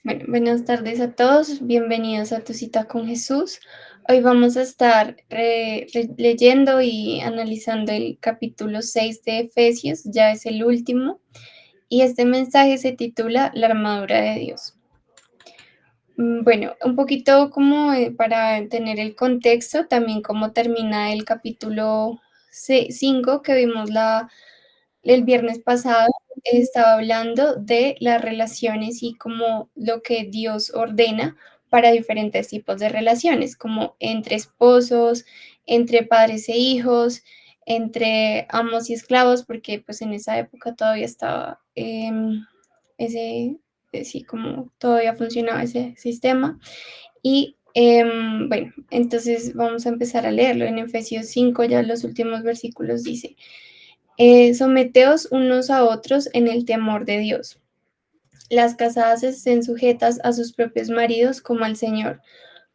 Bueno, buenas tardes a todos, bienvenidos a Tu Cita con Jesús. Hoy vamos a estar leyendo y analizando el capítulo 6 de Efesios, ya es el último, y este mensaje se titula La armadura de Dios. Bueno, un poquito como para tener el contexto, también cómo termina el capítulo 5 que vimos el viernes pasado. Estaba hablando de las relaciones y como lo que Dios ordena para diferentes tipos de relaciones, como entre esposos, entre padres e hijos, entre amos y esclavos, porque pues en esa época todavía estaba ese, sí, como todavía funcionaba ese sistema. Y bueno, entonces vamos a empezar a leerlo. En Efesios 5, ya los últimos versículos dice, someteos unos a otros en el temor de Dios. Las casadas estén sujetas a sus propios maridos como al Señor,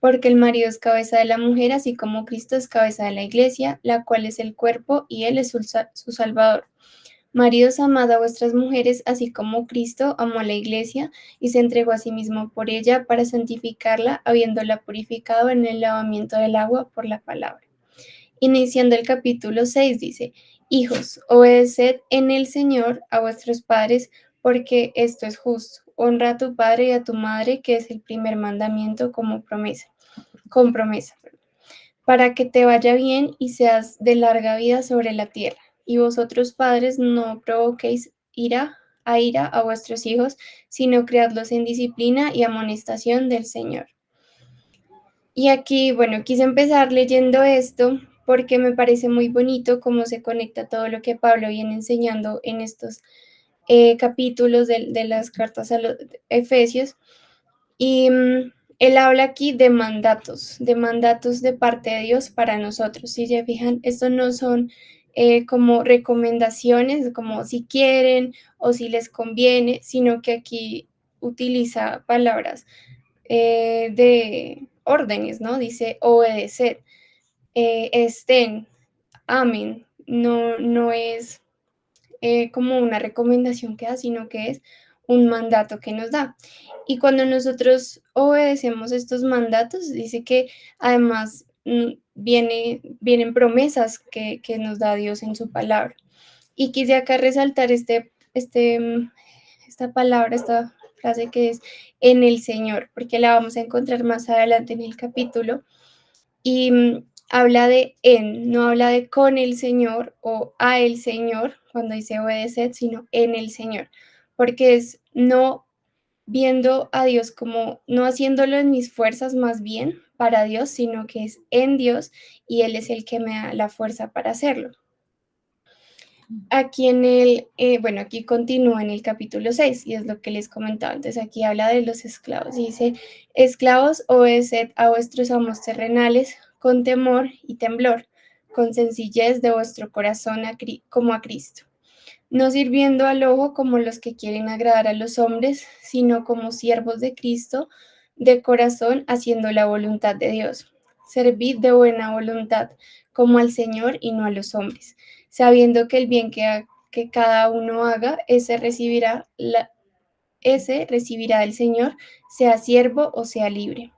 porque el marido es cabeza de la mujer, así como Cristo es cabeza de la iglesia, la cual es el cuerpo y Él es su Salvador. Maridos, amad a vuestras mujeres, así como Cristo amó a la iglesia y se entregó a sí mismo por ella para santificarla, habiéndola purificado en el lavamiento del agua por la palabra. Iniciando el capítulo 6 dice, hijos, obedeced en el Señor a vuestros padres, porque esto es justo. Honra a tu padre y a tu madre, que es el primer mandamiento con promesa, para que te vaya bien y seas de larga vida sobre la tierra. Y vosotros, padres, no provoquéis ira a vuestros hijos, sino criadlos en disciplina y amonestación del Señor. Y aquí, bueno, quise empezar leyendo esto porque me parece muy bonito cómo se conecta todo lo que Pablo viene enseñando en estos capítulos de las cartas a los Efesios. Y él habla aquí de mandatos de parte de Dios para nosotros. Si se fijan, estos no son como recomendaciones, como si quieren o si les conviene, sino que aquí utiliza palabras de órdenes, ¿no? Dice obedecer, estén, amen. No es como una recomendación que da, sino que es un mandato que nos da. Y cuando nosotros obedecemos estos mandatos, dice que además vienen promesas que nos da Dios en su palabra. Y quise acá resaltar esta palabra, esta frase que es en el Señor, porque la vamos a encontrar más adelante en el capítulo. Y habla de en, no habla de con el Señor o a el Señor, cuando dice obedecer, sino en el Señor, porque es no viendo a Dios como, no haciéndolo en mis fuerzas más bien para Dios, sino que es en Dios y Él es el que me da la fuerza para hacerlo. Aquí bueno, aquí continúa en el capítulo 6 y es lo que les comentaba. Entonces aquí habla de los esclavos y dice, esclavos, obedeced a vuestros amos terrenales con temor y temblor, con sencillez de vuestro corazón como a Cristo, no sirviendo al ojo como los que quieren agradar a los hombres, sino como siervos de Cristo, de corazón, haciendo la voluntad de Dios. Servid de buena voluntad, como al Señor y no a los hombres, sabiendo que el bien que cada uno haga, ese recibirá del Señor, sea siervo o sea libre.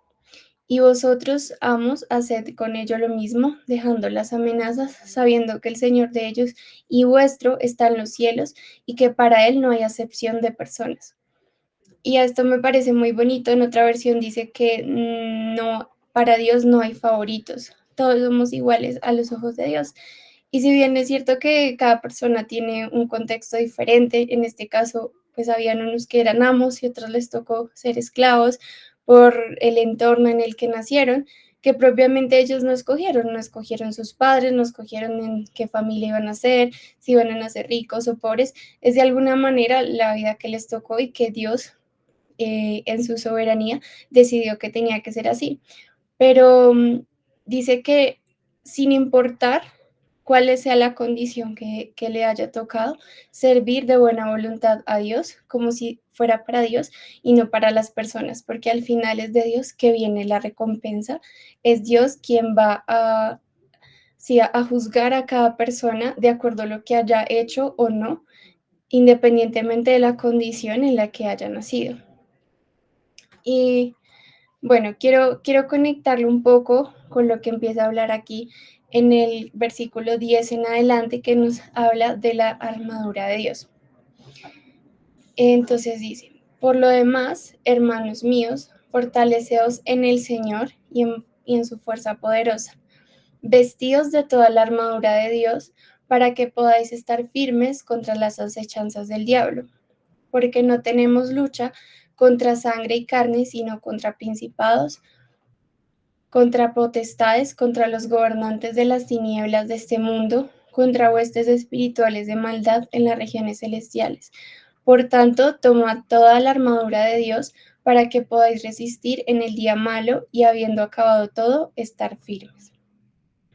Y vosotros, amos, haced con ello lo mismo, dejando las amenazas, sabiendo que el Señor de ellos y vuestro está en los cielos y que para Él no hay acepción de personas. Y esto me parece muy bonito. En otra versión dice que no, para Dios no hay favoritos. Todos somos iguales a los ojos de Dios. Y si bien es cierto que cada persona tiene un contexto diferente, en este caso, pues habían unos que eran amos y otros les tocó ser esclavos por el entorno en el que nacieron, que propiamente ellos no escogieron sus padres, no escogieron en qué familia iban a ser, si iban a nacer ricos o pobres, es de alguna manera la vida que les tocó y que Dios en su soberanía decidió que tenía que ser así. Pero dice que sin importar cuál sea la condición que le haya tocado, servir de buena voluntad a Dios, como si fuera para Dios y no para las personas, porque al final es de Dios que viene la recompensa, es Dios quien va sí, a juzgar a cada persona de acuerdo a lo que haya hecho o no, independientemente de la condición en la que haya nacido. Y bueno, quiero conectarlo un poco con lo que empieza a hablar aquí en el versículo 10 en adelante, que nos habla de la armadura de Dios. Entonces dice, por lo demás, hermanos míos, fortaleceos en el Señor y en su fuerza poderosa, vestidos de toda la armadura de Dios, para que podáis estar firmes contra las acechanzas del diablo, porque no tenemos lucha contra sangre y carne, sino contra principados, contra potestades, contra los gobernantes de las tinieblas de este mundo, contra huestes espirituales de maldad en las regiones celestiales. Por tanto, tomad toda la armadura de Dios para que podáis resistir en el día malo y habiendo acabado todo, estar firmes.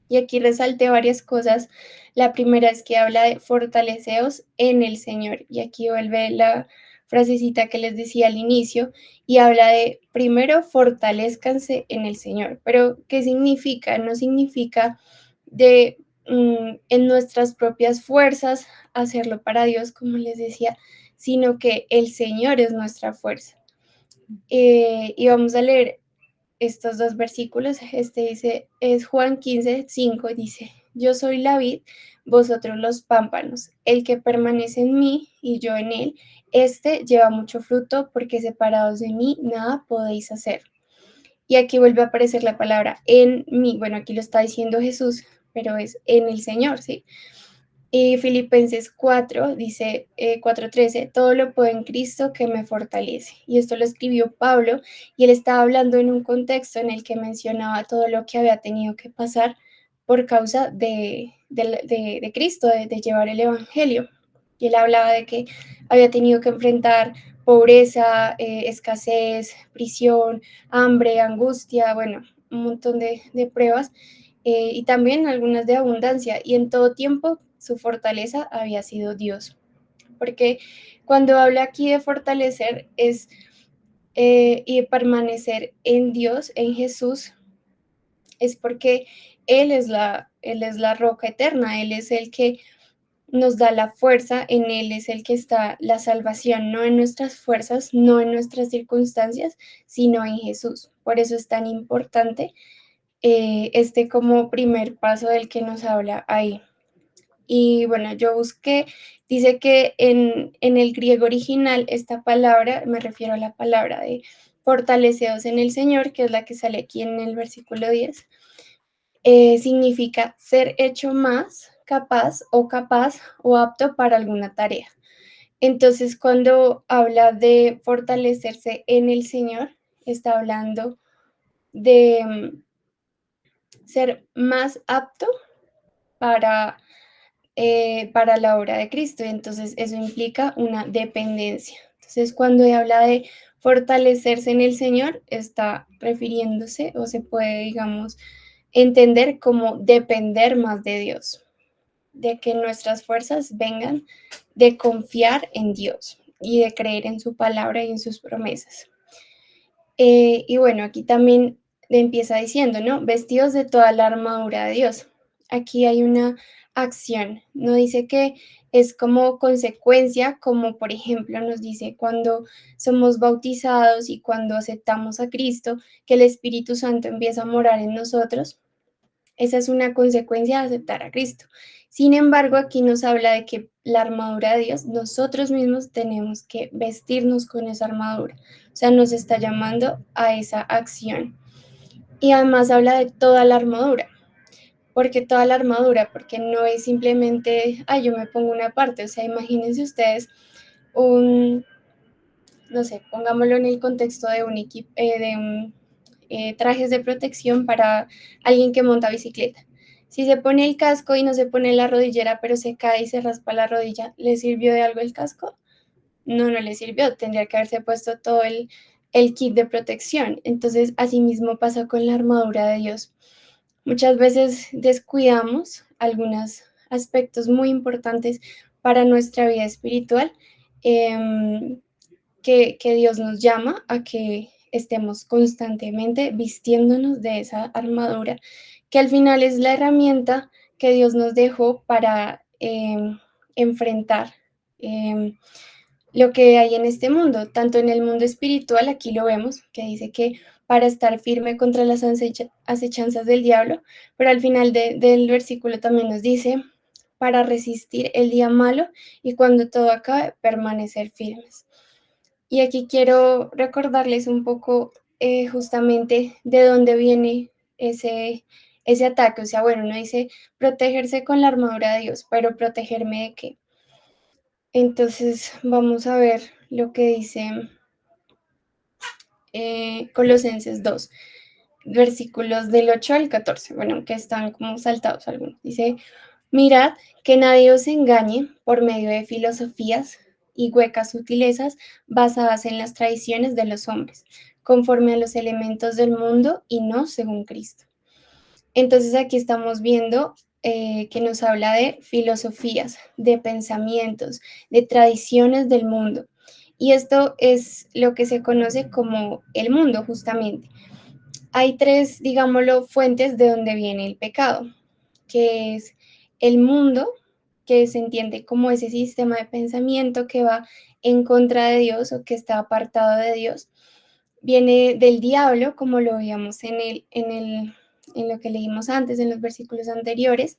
Y aquí resalté varias cosas. La primera es que habla de fortaleceos en el Señor. Y aquí vuelve la frasecita que les decía al inicio y habla de primero fortalezcanse en el Señor. Pero ¿qué significa? No significa de en nuestras propias fuerzas hacerlo para Dios, como les decía, sino que el Señor es nuestra fuerza. Y vamos a leer estos dos versículos. Este dice, es Juan 15:5, dice, yo soy la vid, vosotros los pámpanos, el que permanece en mí y yo en él, este lleva mucho fruto, porque separados de mí nada podéis hacer. Y aquí vuelve a aparecer la palabra en mí. Bueno, aquí lo está diciendo Jesús, pero es en el Señor, ¿sí? Y Filipenses 4 dice, 4:13, todo lo puedo en Cristo que me fortalece. Y esto lo escribió Pablo y él estaba hablando en un contexto en el que mencionaba todo lo que había tenido que pasar por causa de Cristo, de llevar el Evangelio. Y él hablaba de que había tenido que enfrentar pobreza, escasez, prisión, hambre, angustia, bueno, un montón de pruebas, y también algunas de abundancia, y en todo tiempo su fortaleza había sido Dios. Porque cuando habla aquí de fortalecer es y permanecer en Dios, en Jesús, es porque Él es la roca eterna, Él es el que nos da la fuerza, en Él es el que está la salvación, no en nuestras fuerzas, no en nuestras circunstancias, sino en Jesús. Por eso es tan importante este como primer paso del que nos habla ahí. Y bueno, yo busqué, dice que en el griego original esta palabra, me refiero a la palabra de fortaleceos en el Señor, que es la que sale aquí en el versículo 10, significa ser hecho más capaz o apto para alguna tarea. Entonces, cuando habla de fortalecerse en el Señor, está hablando de ser más apto para para la obra de Cristo. Y entonces eso implica una dependencia. Entonces cuando habla de fortalecerse en el Señor, está refiriéndose o se puede, digamos, entender como depender más de Dios, de que nuestras fuerzas vengan de confiar en Dios y de creer en su palabra y en sus promesas. Y bueno, aquí también le empieza diciendo, ¿no? Vestidos de toda la armadura de Dios. Aquí hay una acción, no dice que es como consecuencia, como por ejemplo nos dice cuando somos bautizados y cuando aceptamos a Cristo, que el Espíritu Santo empieza a morar en nosotros. Esa es una consecuencia de aceptar a Cristo. Sin embargo, aquí nos habla de que la armadura de Dios, nosotros mismos tenemos que vestirnos con esa armadura. O sea, nos está llamando a esa acción. Y además habla de toda la armadura. ¿Por qué toda la armadura? Porque no es simplemente, ay, yo me pongo una parte. O sea, imagínense ustedes un, no sé, pongámoslo en el contexto de un equipo, trajes de protección para alguien que monta bicicleta. Si se pone el casco y no se pone la rodillera, pero se cae y se raspa la rodilla, ¿le sirvió de algo el casco? No, no le sirvió. Tendría que haberse puesto todo el kit de protección. Entonces, así mismo pasa con la armadura de Dios. Muchas veces descuidamos algunos aspectos muy importantes para nuestra vida espiritual. Eh, que Dios nos llama a que estemos constantemente vistiéndonos de esa armadura, que al final es la herramienta que Dios nos dejó para enfrentar eh, lo que hay en este mundo, tanto en el mundo espiritual, aquí lo vemos, que dice que para estar firme contra las acechanzas del diablo, pero al final del versículo también nos dice, para resistir el día malo y cuando todo acabe, permanecer firmes. Y aquí quiero recordarles un poco justamente de dónde viene ese ataque. O sea, bueno, uno dice protegerse con la armadura de Dios, pero ¿protegerme de qué? Entonces vamos a ver lo que dice Colosenses 2, versículos del 8 al 14. Bueno, que están como saltados algunos. Dice, mirad que nadie os engañe por medio de filosofías y huecas sutilezas basadas en las tradiciones de los hombres, conforme a los elementos del mundo y no según Cristo. Entonces aquí estamos viendo que nos habla de filosofías, de pensamientos, de tradiciones del mundo. Y esto es lo que se conoce como el mundo, justamente. Hay tres, digámoslo, fuentes de donde viene el pecado, que es el mundo, que se entiende como ese sistema de pensamiento que va en contra de Dios o que está apartado de Dios. Viene del diablo, como lo veíamos en lo que leímos antes, en los versículos anteriores,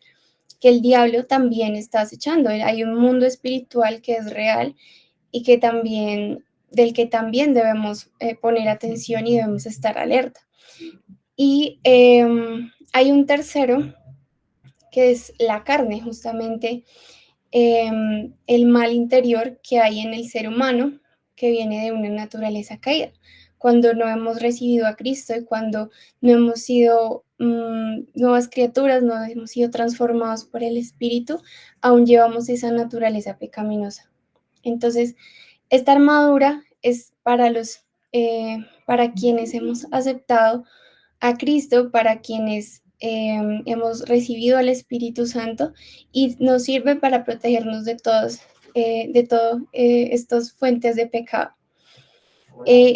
que el diablo también está acechando. Hay un mundo espiritual que es real y que también, del que también debemos poner atención y debemos estar alerta. Y hay un tercero que es la carne, justamente el mal interior que hay en el ser humano, que viene de una naturaleza caída. Cuando no hemos recibido a Cristo y cuando no hemos sido nuevas criaturas, no hemos sido transformados por el Espíritu, aún llevamos esa naturaleza pecaminosa. Entonces, esta armadura es para quienes hemos aceptado a Cristo, para quienes hemos recibido al Espíritu Santo y nos sirve para protegernos de todas estas fuentes de pecado.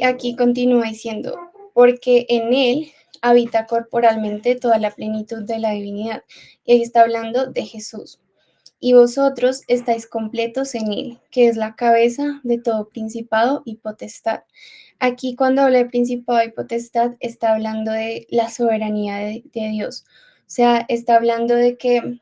Aquí continúa diciendo, porque en Él habita corporalmente toda la plenitud de la divinidad. Y ahí está hablando de Jesús. Y vosotros estáis completos en Él, que es la cabeza de todo principado y potestad. Aquí cuando habla de principado y potestad, está hablando de la soberanía de Dios. O sea, está hablando de que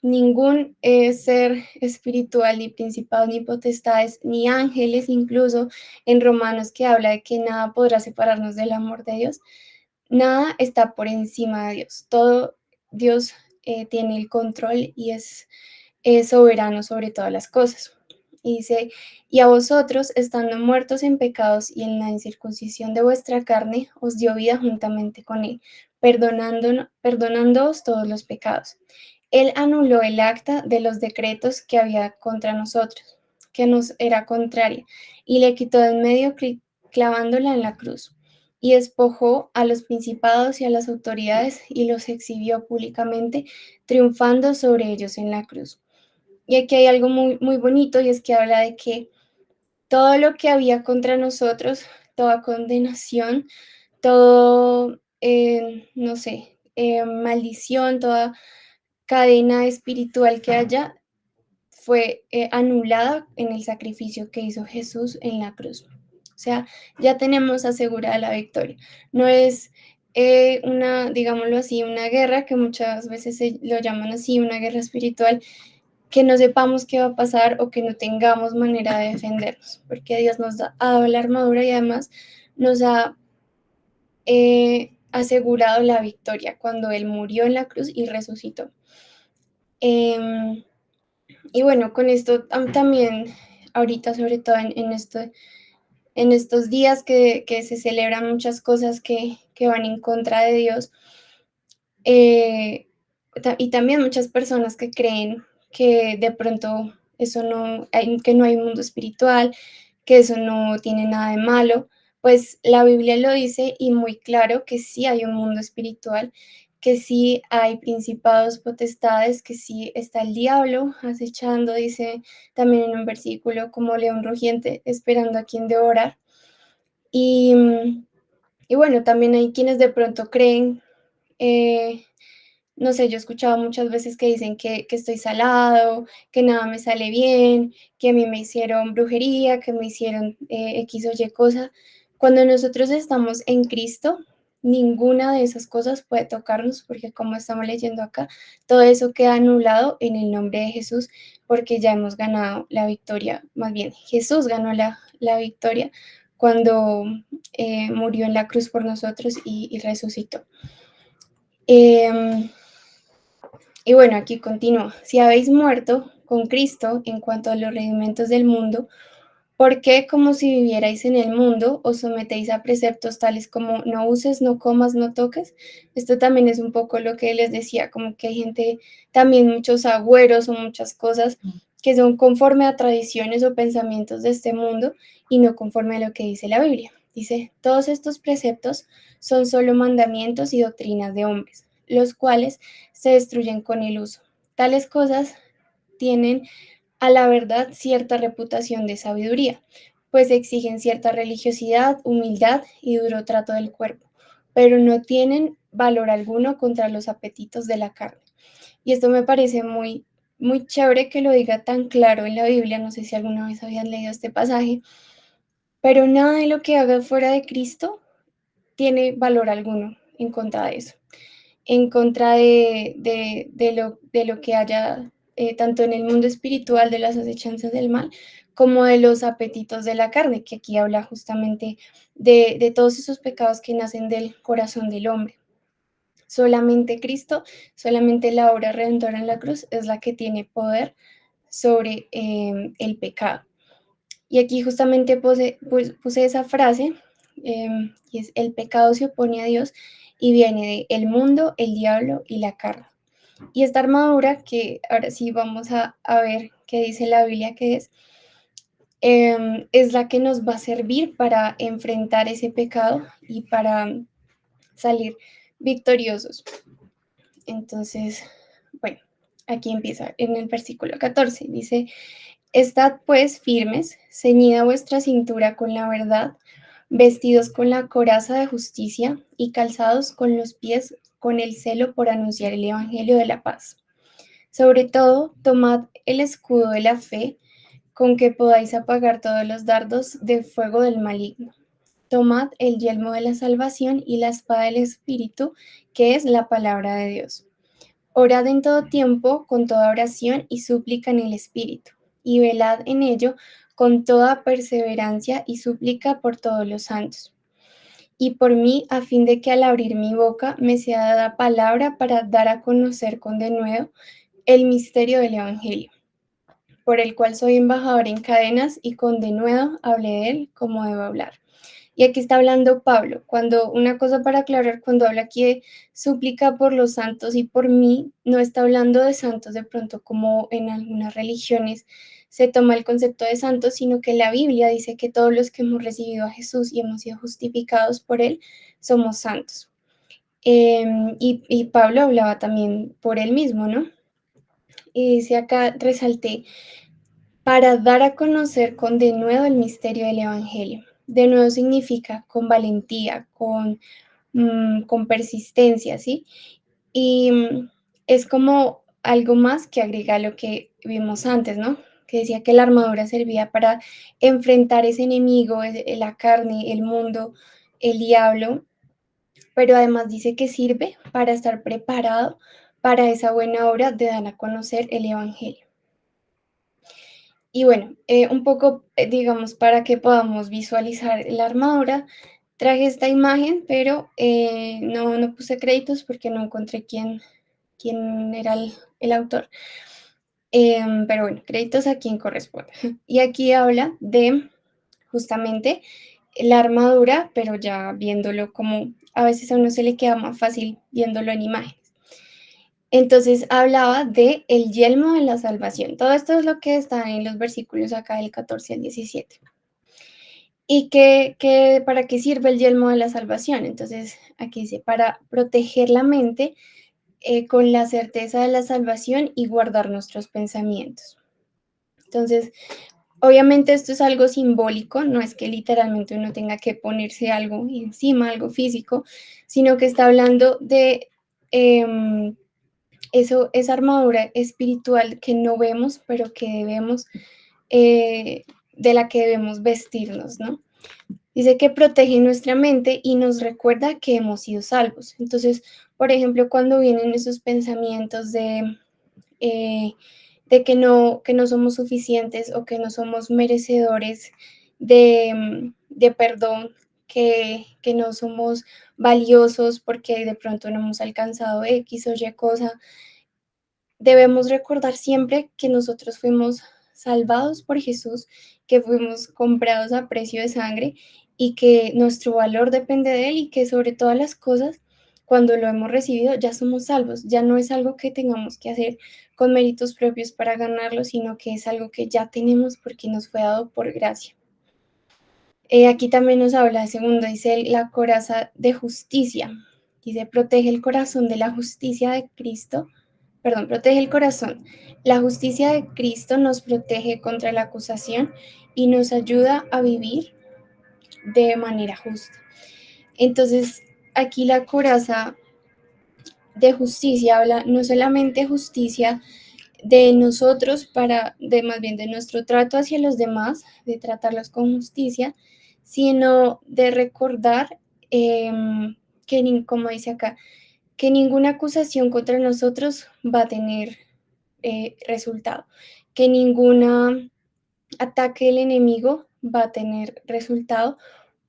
ningún ser espiritual, ni principados, ni potestades, ni ángeles, incluso en Romanos que habla de que nada podrá separarnos del amor de Dios, nada está por encima de Dios. Todo Dios tiene el control y es soberano sobre todas las cosas. Y dice, y a vosotros, estando muertos en pecados y en la incircuncisión de vuestra carne, os dio vida juntamente con él, perdonándoos todos los pecados. Él anuló el acta de los decretos que había contra nosotros, que nos era contraria, y le quitó de en medio clavándola en la cruz, y despojó a los principados y a las autoridades y los exhibió públicamente, triunfando sobre ellos en la cruz. Y aquí hay algo muy, muy bonito y es que habla de que todo lo que había contra nosotros, toda condenación, todo, no sé, maldición, toda cadena espiritual que haya, fue anulada en el sacrificio que hizo Jesús en la cruz. O sea, ya tenemos asegurada la victoria. No es digámoslo así, una guerra que muchas veces se lo llaman así, una guerra espiritual, que no sepamos qué va a pasar o que no tengamos manera de defendernos, porque Dios nos ha dado la armadura y además nos ha asegurado la victoria cuando Él murió en la cruz y resucitó. Y bueno, con esto también, ahorita sobre todo en estos días que se celebran muchas cosas que van en contra de Dios, eh, y también muchas personas que creen que de pronto eso no, que no hay un mundo espiritual, que eso no tiene nada de malo, pues la Biblia lo dice y muy claro que sí hay un mundo espiritual, que sí hay principados, potestades, que sí está el diablo acechando, dice también en un versículo, como león rugiente esperando a quien devorar. Y, y bueno, también hay quienes de pronto creen eh, no sé, yo he escuchado muchas veces que dicen que estoy salado, que nada me sale bien, que a mí me hicieron brujería, que me hicieron X o Y cosa. Cuando nosotros estamos en Cristo, ninguna de esas cosas puede tocarnos, porque como estamos leyendo acá, todo eso queda anulado en el nombre de Jesús, porque ya hemos ganado la victoria. Más bien, Jesús ganó la victoria cuando murió en la cruz por nosotros y resucitó. Y bueno, aquí continúa. Si habéis muerto con Cristo en cuanto a los rudimentos del mundo, ¿por qué, como si vivierais en el mundo, os sometéis a preceptos tales como no uses, no comas, no toques? Esto también es un poco lo que les decía, como que hay gente, también muchos agüeros o muchas cosas que son conforme a tradiciones o pensamientos de este mundo y no conforme a lo que dice la Biblia. Dice, todos estos preceptos son solo mandamientos y doctrinas de hombres, los cuales se destruyen con el uso. Tales cosas tienen a la verdad cierta reputación de sabiduría, pues exigen cierta religiosidad, humildad y duro trato del cuerpo, pero no tienen valor alguno contra los apetitos de la carne. Y esto me parece muy, muy chévere que lo diga tan claro en la Biblia. No sé si alguna vez habían leído este pasaje, pero nada de lo que hagas fuera de Cristo tiene valor alguno en contra de eso, en contra de lo que haya, tanto en el mundo espiritual de las acechanzas del mal, como de los apetitos de la carne, que aquí habla justamente de todos esos pecados que nacen del corazón del hombre. Solamente Cristo, solamente la obra redentora en la cruz es la que tiene poder sobre el pecado. Y aquí justamente puse esa frase, y es, el pecado se opone a Dios y viene de el mundo, el diablo y la carne. Y esta armadura, que ahora sí vamos a ver qué dice la Biblia que es la que nos va a servir para enfrentar ese pecado y para salir victoriosos. Entonces, bueno, aquí empieza en el versículo 14, dice, estad pues firmes, ceñida vuestra cintura con la verdad, vestidos con la coraza de justicia y calzados con los pies con el celo por anunciar el Evangelio de la paz. Sobre todo, tomad el escudo de la fe, con que podáis apagar todos los dardos de fuego del maligno. Tomad el yelmo de la salvación y la espada del Espíritu, que es la palabra de Dios. Orad en todo tiempo con toda oración y súplica en el Espíritu, y velad en ello con toda perseverancia y súplica por todos los santos. Y por mí, a fin de que al abrir mi boca me sea dada palabra para dar a conocer con denuedo el misterio del Evangelio, por el cual soy embajador en cadenas y con denuedo hablé de él como debo hablar. Y aquí está hablando Pablo, cuando una cosa para aclarar, cuando habla aquí de súplica por los santos y por mí, no está hablando de santos de pronto como en algunas religiones se toma el concepto de santos, sino que la Biblia dice que todos los que hemos recibido a Jesús y hemos sido justificados por él, somos santos. Y Pablo hablaba también por él mismo, ¿no? Y dice acá, resalté, para dar a conocer con denuedo el misterio del Evangelio. De nuevo significa con valentía, con persistencia, ¿sí? Y es como algo más que agrega a lo que vimos antes, ¿no? Que decía que la armadura servía para enfrentar ese enemigo, la carne, el mundo, el diablo, pero además dice que sirve para estar preparado para esa buena obra de dar a conocer el Evangelio. Y bueno, un poco, digamos, para que podamos visualizar la armadura, traje esta imagen, pero no puse créditos porque no encontré quién era el autor. Pero bueno, créditos a quien corresponde. Y aquí habla de justamente la armadura, pero ya viéndolo como a veces a uno se le queda más fácil viéndolo en imágenes. Entonces hablaba de el yelmo de la salvación. Todo esto es lo que está en los versículos acá del 14 al 17. ¿Y para qué sirve el yelmo de la salvación? Entonces aquí dice, para proteger la mente con la certeza de la salvación y guardar nuestros pensamientos. Entonces, obviamente esto es algo simbólico, no es que literalmente uno tenga que ponerse algo encima, algo físico, sino que está hablando de esa armadura espiritual que no vemos, pero que de la que debemos vestirnos, ¿no? Dice que protege nuestra mente y nos recuerda que hemos sido salvos. Entonces, por ejemplo, cuando vienen esos pensamientos eh, que no somos suficientes o que no somos merecedores de perdón, que no somos valiosos porque de pronto no hemos alcanzado X o Y cosa, debemos recordar siempre que nosotros fuimos salvados por Jesús, que fuimos comprados a precio de sangre y que nuestro valor depende de Él y que sobre todas las cosas, cuando lo hemos recibido, ya somos salvos. Ya no es algo que tengamos que hacer con méritos propios para ganarlo, sino que es algo que ya tenemos porque nos fue dado por gracia. Aquí también nos habla, segundo, dice la coraza de justicia. Dice, protege el corazón de la justicia de Cristo. Perdón, protege el corazón. La justicia de Cristo nos protege contra la acusación y nos ayuda a vivir de manera justa. Entonces, aquí la coraza de justicia habla no solamente justicia de nosotros más bien de nuestro trato hacia los demás, de tratarlos con justicia, sino de recordar eh, como dice acá, que ninguna acusación contra nosotros va a tener resultado, que ningún ataque del enemigo va a tener resultado,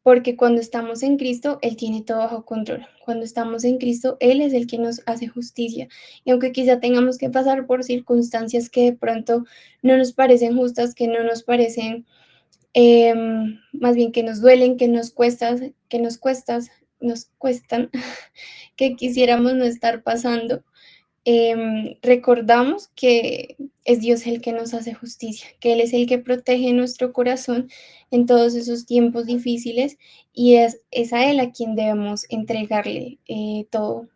porque cuando estamos en Cristo, Él tiene todo bajo control. Cuando estamos en Cristo, Él es el que nos hace justicia. Y aunque quizá tengamos que pasar por circunstancias que de pronto no nos parecen justas, que no nos parecen, más bien que nos duelen, nos cuestan, que quisiéramos no estar pasando, recordamos que es Dios el que nos hace justicia, que Él es el que protege nuestro corazón en todos esos tiempos difíciles y es a Él a quien debemos entregarle todo.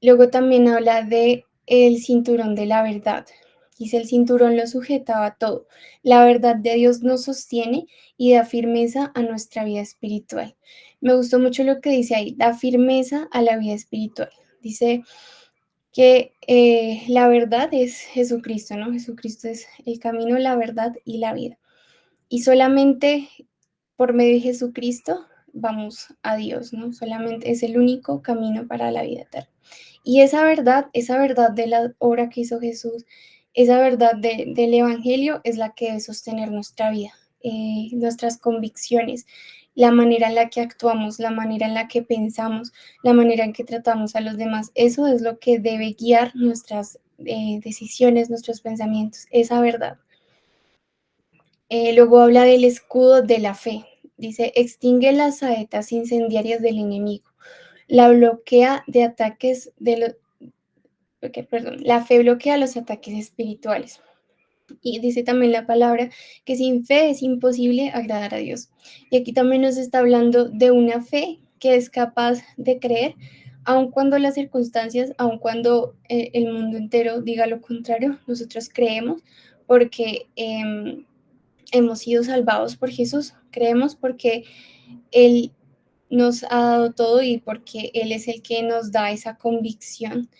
Luego también habla de el cinturón de la verdad. Dice, el cinturón lo sujetaba todo. La verdad de Dios nos sostiene y da firmeza a nuestra vida espiritual. Me gustó mucho lo que dice ahí, da firmeza a la vida espiritual. Dice que la verdad es Jesucristo, ¿no? Jesucristo es el camino, la verdad y la vida. Y solamente por medio de Jesucristo vamos a Dios, ¿no? Solamente es el único camino para la vida eterna. Y esa verdad de la obra que hizo Jesús, esa verdad del Evangelio es la que debe sostener nuestra vida, nuestras convicciones, la manera en la que actuamos, la manera en la que pensamos, la manera en que tratamos a los demás. Eso es lo que debe guiar nuestras decisiones, nuestros pensamientos, esa verdad. Luego habla del escudo de la fe. Dice, extingue las saetas incendiarias del enemigo, la bloquea de ataques perdón, la fe bloquea los ataques espirituales. Y dice también la palabra que sin fe es imposible agradar a Dios. Y aquí también nos está hablando de una fe que es capaz de creer, aun cuando las circunstancias, aun cuando el mundo entero diga lo contrario, nosotros creemos porque hemos sido salvados por Jesús, creemos porque Él nos ha dado todo y porque Él es el que nos da esa convicción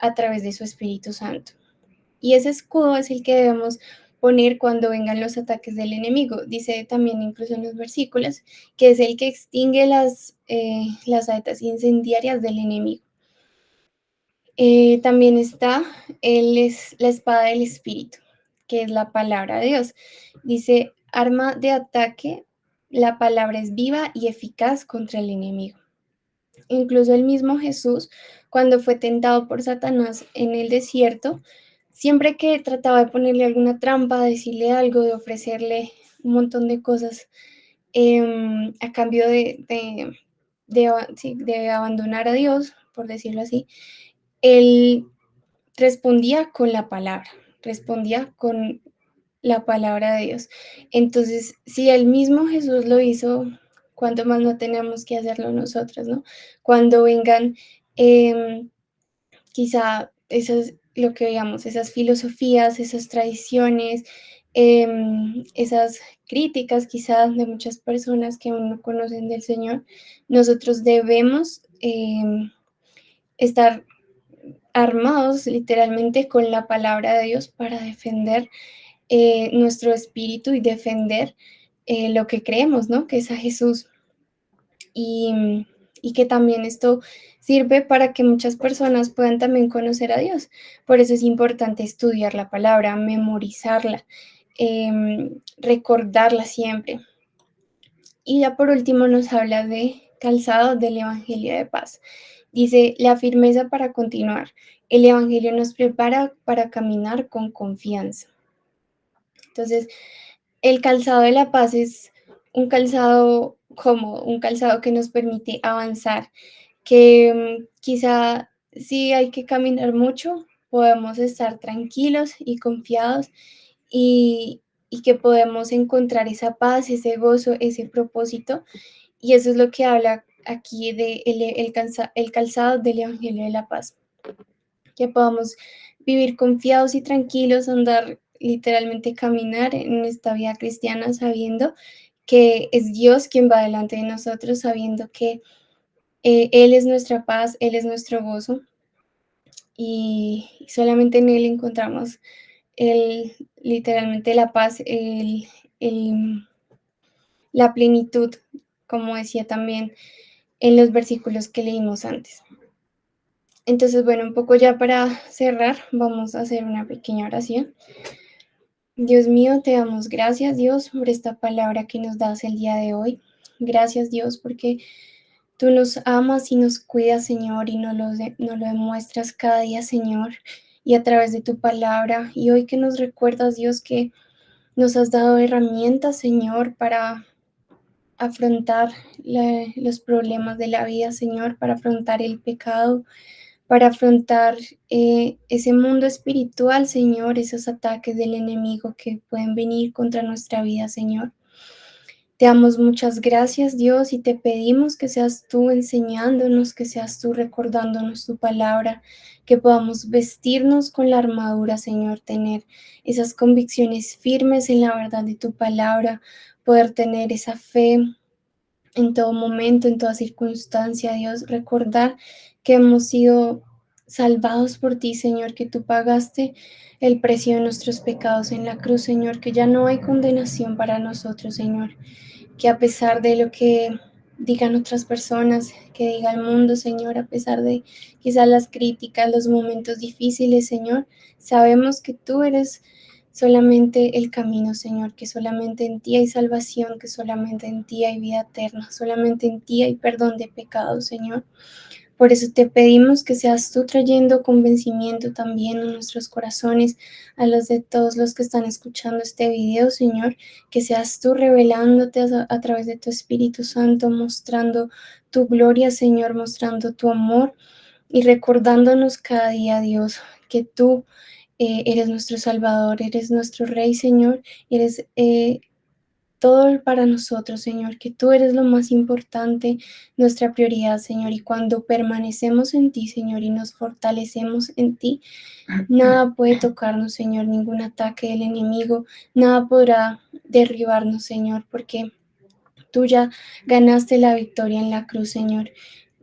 a través de su Espíritu Santo. Y ese escudo es el que debemos poner cuando vengan los ataques del enemigo. Dice también incluso en los versículos que es el que extingue las saetas incendiarias del enemigo. También está la espada del Espíritu, que es la palabra de Dios. Dice, arma de ataque, la palabra es viva y eficaz contra el enemigo. Incluso el mismo Jesús, cuando fue tentado por Satanás en el desierto, siempre que trataba de ponerle alguna trampa, de decirle algo, de ofrecerle un montón de cosas a cambio sí, de abandonar a Dios, por decirlo así, él respondía con la palabra, respondía con la palabra de Dios. Entonces, si el mismo Jesús lo hizo, ¿cuánto más no tenemos que hacerlo nosotros, no? Cuando vengan, quizá esas, lo que veamos, esas filosofías, esas tradiciones, esas críticas quizás de muchas personas que aún no conocen del Señor, nosotros debemos estar armados literalmente con la palabra de Dios para defender nuestro espíritu y defender lo que creemos, ¿no? Que es a Jesús. Y, y que también esto sirve para que muchas personas puedan también conocer a Dios. Por eso es importante estudiar la palabra, memorizarla, recordarla siempre. Y ya por último nos habla de calzado del Evangelio de paz. Dice, la firmeza para continuar. El Evangelio nos prepara para caminar con confianza. Entonces, el calzado de la paz es un calzado cómodo, un calzado que nos permite avanzar, que quizá si hay que caminar mucho, podemos estar tranquilos y confiados y, y que podemos encontrar esa paz, ese gozo, ese propósito. Y eso es lo que habla aquí de el calzado del Evangelio de la Paz, que podamos vivir confiados y tranquilos, andar literalmente caminar en esta vida cristiana sabiendo que es Dios quien va delante de nosotros, sabiendo que Él es nuestra paz, Él es nuestro gozo y solamente en Él encontramos literalmente la paz, el, la plenitud, como decía también en los versículos que leímos antes. Entonces, bueno, un poco ya para cerrar, vamos a hacer una pequeña oración. Dios mío, te damos gracias, Dios, por esta palabra que nos das el día de hoy. Gracias, Dios, porque tú nos amas y nos cuidas, Señor, y nos lo demuestras cada día, Señor, y a través de tu palabra. Y hoy que nos recuerdas, Dios, que nos has dado herramientas, Señor, para afrontar los problemas de la vida, Señor, para afrontar el pecado, para afrontar ese mundo espiritual, Señor, esos ataques del enemigo que pueden venir contra nuestra vida, Señor. Te damos muchas gracias, Dios, y te pedimos que seas tú enseñándonos, que seas tú recordándonos tu palabra, que podamos vestirnos con la armadura, Señor, tener esas convicciones firmes en la verdad de tu palabra, poder tener esa fe en todo momento, en toda circunstancia, Dios, recordar que hemos sido salvados por ti, Señor, que tú pagaste el precio de nuestros pecados en la cruz, Señor, que ya no hay condenación para nosotros, Señor, que a pesar de lo que digan otras personas, que diga el mundo, Señor, a pesar de quizás las críticas, los momentos difíciles, Señor, sabemos que tú eres solamente el camino, Señor, que solamente en ti hay salvación, que solamente en ti hay vida eterna, solamente en ti hay perdón de pecados, Señor. Por eso te pedimos que seas tú trayendo convencimiento también a nuestros corazones, a los de todos los que están escuchando este video, Señor, que seas tú revelándote a través de tu Espíritu Santo, mostrando tu gloria, Señor, mostrando tu amor y recordándonos cada día, Dios, que tú eres nuestro Salvador, eres nuestro Rey, Señor, eres todo para nosotros, Señor, que tú eres lo más importante, nuestra prioridad, Señor, y cuando permanecemos en ti, Señor, y nos fortalecemos en ti, nada puede tocarnos, Señor, ningún ataque del enemigo, nada podrá derribarnos, Señor, porque tú ya ganaste la victoria en la cruz, Señor.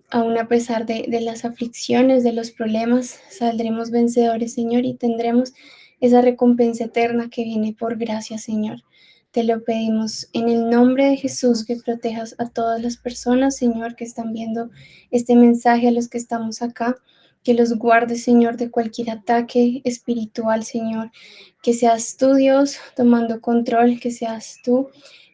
Aún a pesar de las aflicciones, de los problemas, saldremos vencedores, Señor, y tendremos esa recompensa eterna que viene por gracia, Señor. Te lo pedimos en el nombre de Jesús, que protejas a todas las personas, Señor, que están viendo este mensaje, a los que estamos acá, que los guardes, Señor, de cualquier ataque espiritual, Señor, que seas tú, Dios, tomando control, que seas tú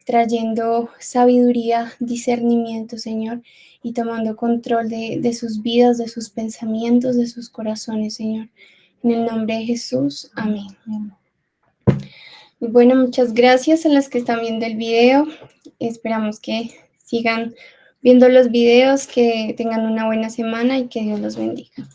trayendo sabiduría, discernimiento, Señor, y tomando control de sus vidas, de sus pensamientos, de sus corazones, Señor. En el nombre de Jesús, amén. Y bueno, muchas gracias a los que están viendo el video. Esperamos que sigan viendo los videos, que tengan una buena semana y que Dios los bendiga.